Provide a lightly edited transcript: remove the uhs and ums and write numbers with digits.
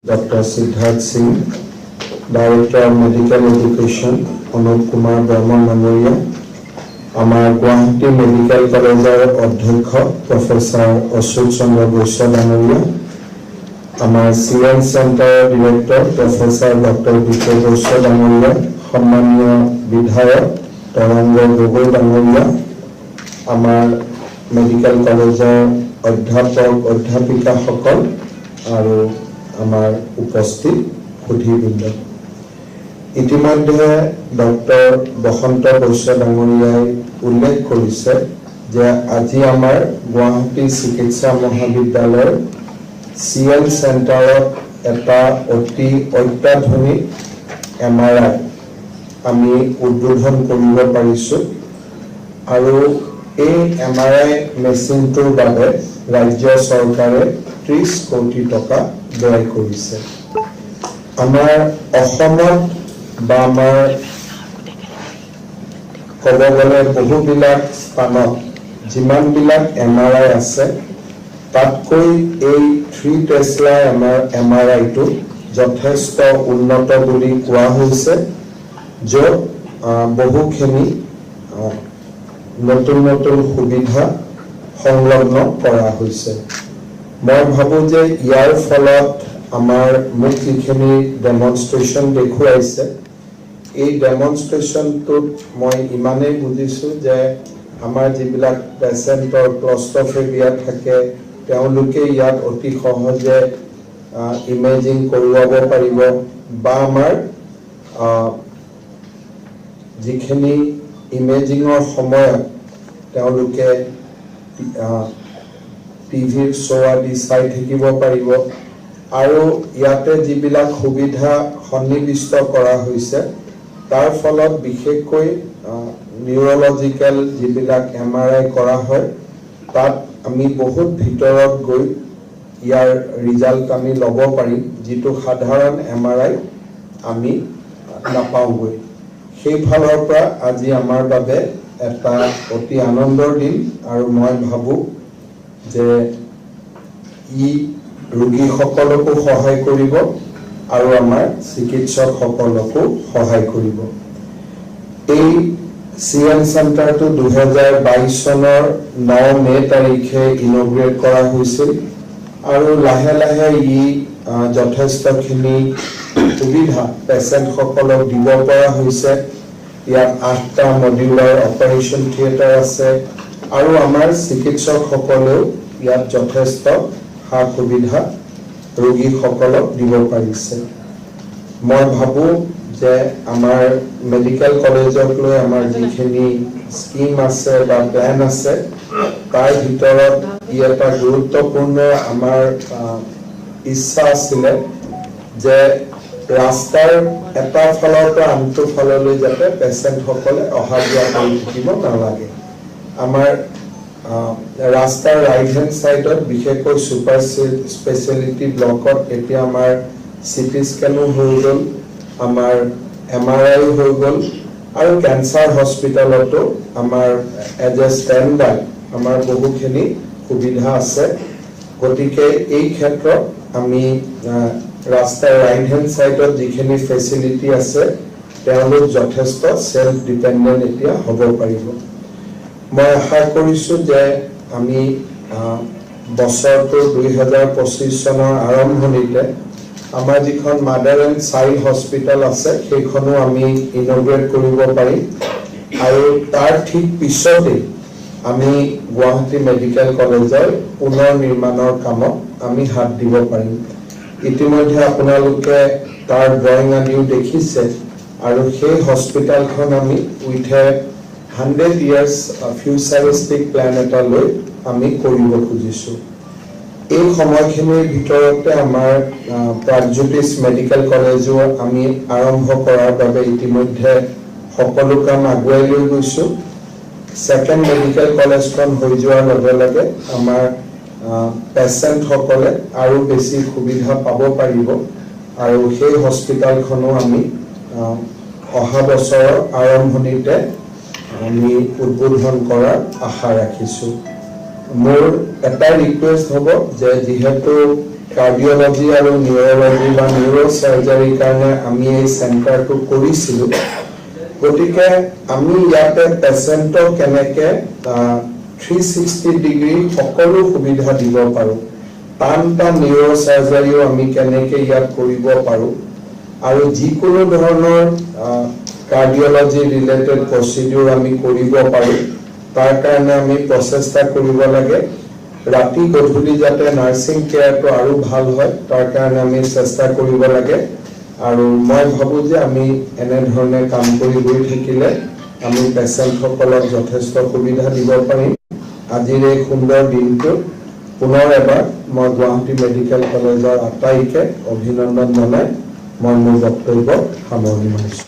Dr. Siddharth Singh, Director of Medical Education, Anup Kumar Burman Memorial, Amar Guwahati Medical College Adhyaksha Professor Ashok Chandra Boisya Memorial, Amar CN Center Director Professor Dr. Vijay Boisya Memorial, Sammaniya Bidhayak Taranga Gogoi Memorial, Amar Medical College Adhyapak Adhyapika Sakal আৰু আমাৰ উপস্থিত সুধীবৃন্দ ইতিমধ্যে doctor বসন্ত বৈশ্য ডাঙৰীয়াই উল্লেখ কৰিছে যে আজি আমাৰ গুৱাহাটী চিকিৎসা মহাবিদ্যালয়ৰ CL চেণ্টাৰত এটা অতি অত্যাধুনিক MRI আমি উদ্বোধন কৰিব পাৰিছো আৰু এই MRI মেচিনটোৰ বাবে ৰাজ্য চৰকাৰে 30 কোটি টকা ব্যয় কৰিছে আমাৰ অসমত বা আমাৰ ক'ব গ'লে বহুবিলাক স্থানত যিমানবিলাক MRI আছে তাতকৈ এই 3 টেসলা MRI টো যথেষ্ট উন্নত বুলি কোৱা হৈছে য'ত বহুখিনি নতুন নতুন সুবিধা সংলগ্ন কৰা হৈছে মই ভাবো যে ইয়াৰ ফলত আমাৰ মুখ যিখিনি ডেমনষ্ট্ৰেচন দেখুৱাইছে এই ডেমনষ্ট্ৰেচনটোত মই ইমানেই বুজিছো যে আমাৰ যিবিলাক পেচেণ্টৰ ক্লষ্ট্ৰফোবিয়া থাকে তেওঁলোকে ইয়াত অতি সহজে ইমেজিং কৰোৱাব পাৰিব বা আমাৰ যিখিনি ইমেজিঙৰ সময়ত তেওঁলোকে টিভিৰ শ্ব' আদি চাই থাকিব পাৰিব আৰু ইয়াতে যিবিলাক সুবিধা সন্নিৱিষ্ট কৰা হৈছে তাৰ ফলত বিশেষকৈ নিউৰলজিকেল যিবিলাক MRI কৰা হয় তাত আমি বহুত ভিতৰত গৈ ইয়াৰ ৰিজাল্ট আমি ল'ব পাৰিম যিটো সাধাৰণ MRI আমি নাপাওঁগৈ সেইফালৰ পৰা আজি আমাৰ বাবে এটা অতি আনন্দৰ দিন আৰু মই ভাবো যে ই ৰোগীসকলকো সহায় কৰিব আৰু আমাৰ চিকিৎসকসকলকো সহায় কৰিব এই CN চেণ্টাৰটো 2022 চনৰ 9 মে তাৰিখে ইনগ্ৰেট কৰা হৈছিল আৰু লাহে লাহে ই যথেষ্টখিনি সুবিধা পেচেণ্টসকলক দিব পৰা হৈছে ইয়াত 8টা মডিউলাৰ অপাৰেশ্যন থিয়েটাৰ আছে আৰু আমাৰ চিকিৎসকসকলেও ইয়াত যথেষ্ট সা সুবিধা ৰোগীসকলক দিব পাৰিছে মই ভাবো যে আমাৰ মেডিকেল কলেজক লৈ আমাৰ যিখিনি স্কিম আছে বা প্ল্যান আছে তাৰ ভিতৰত ই এটা গুৰুত্বপূৰ্ণ আমাৰ ইচ্ছা আছিলে যে ৰাস্তাৰ এটা ফালৰ পৰা আনটো ফাললৈ যাতে পেচেণ্টসকলে অহা যোৱা কৰি থাকিব নালাগে আমাৰ ৰাস্তাৰ ৰাইট হেণ্ড সাইডত বিশেষকৈ সুপাৰ স্পেশালিটি ব্লকত এতিয়া আমাৰ সিটি স্ক্যানো হৈ গ'ল আমাৰ MRI হৈ গ'ল আৰু ক্যান্সাৰ হস্পিটালতো আমাৰ এজ এ ষ্টেণ্ডাৰ্ড আমাৰ বহুখিনি সুবিধা আছে গতিকে এই ক্ষেত্ৰত আমি ৰাস্তাৰ ৰাইট হেণ্ড সাইডত যিখিনি ফেচিলিটি আছে তেওঁলোক যথেষ্ট সেলফ ডিপেন্ডেন্ট এতিয়া হ'ব পাৰিব মই আশা কৰিছো যে আমি বছৰটো 2025 চনৰ আৰম্ভণিতে আমাৰ যিখন মাদাৰ এণ্ড চাইল্ড হস্পিটাল আছে সেইখনো আমি ইনগ্ৰেট কৰিব পাৰিম আৰু তাৰ ঠিক পিছতে আমি গুৱাহাটী মেডিকেল কলেজৰ পুনৰ নিৰ্মাণৰ কামত আমি হাত দিব পাৰিম ইতিমধ্যে আপোনালোকে তাৰ ড্ৰয়িং আনিও দেখিছে আৰু সেই হস্পিটালখন আমি উইথ 100 years ফিউচাৰিষ্টিক প্ল্যান এটা লৈ আমি কৰিব খুজিছো এই সময়খিনিৰ ভিতৰতে আমাৰ প্ৰাগজ্যোতিষ মেডিকেল কলেজো আমি আৰম্ভ কৰাৰ বাবে ইতিমধ্যে সকলো কাম আগুৱাই লৈ গৈছো সেকেন্ড মেডিকেল কলেজখন হৈ যোৱাৰ লগে লগে আমাৰ পেচেণ্টসকলে আৰু বেছি সুবিধা পাব পাৰিব আৰু সেই হস্পিটালখনো আমি অহা বছৰৰ আৰম্ভণিতে আমি উদ্বোধন কৰাৰ আশা ৰাখিছো মোৰ এটা ৰিকুৱেষ্ট হ'ব যে যেহেতু কাৰ্ডিঅলজি আৰু নিউৰলজি বা নিউৰোচাৰ্জাৰীৰ কাৰণে আমি এই চেণ্টাৰটো কৰিছিলোঁ। গতিকে আমি ইয়াতে পেচেণ্টক কেনেকৈ 360 ডিগ্ৰী সকলো সুবিধা দিব পাৰোঁ, টান নিউৰোচাৰ্জাৰীও আমি কেনেকৈ ইয়াত কৰিব পাৰোঁ, আৰু যিকোনো ধৰণৰ কাৰ্ডিঅলজি ৰিলেটেড প্ৰচিডিউৰ আমি কৰিব পাৰোঁ, তাৰ কাৰণে আমি প্ৰচেষ্টা কৰিব লাগে। ৰাতি গধূলি যাতে নাৰ্ছিং কেয়াৰটো আৰু ভাল হয় তাৰ কাৰণে আমি চেষ্টা কৰিব লাগে। আৰু মই ভাবোঁ যে আমি এনেধৰণে কাম কৰি গৈ থাকিলে আমি পেচেণ্টসকলক যথেষ্ট সুবিধা দিব পাৰিম। আজিৰ এই সুন্দৰ দিনটোত পুনৰ এবাৰ মই গুৱাহাটী মেডিকেল কলেজৰ আটাইকে অভিনন্দন জনাই মই মোৰ বক্তব্য সামৰণি মাৰিছোঁ।